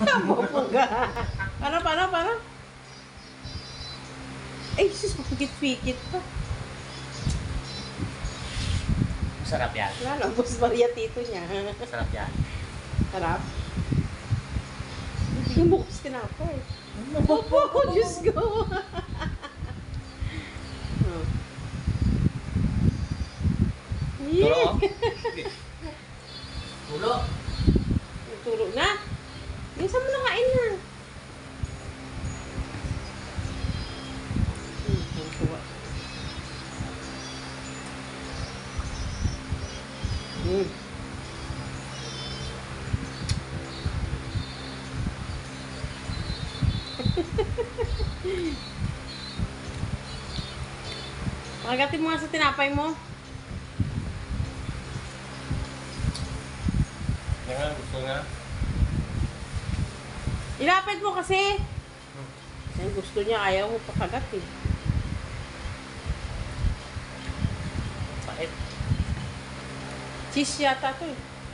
Mapuga. Paano? Ay, sus, pikit-pikit pa. Masarap yan. Wala, Boss Maria Tito niya. Masarap yan. Sarap. Hindi mo kasi tinapay. Opo, Diyos ko. Oh. Turo. Yeah. Tulo. Turo na. Isa mo na kain na. Kuha. Pagagatin mo nga sa tinapay mo. Yan nga, gusto nga. Ilapit mo kasi. Yan gusto niya, ayaw mo pakagat eh. Pait. Cheese yata to eh.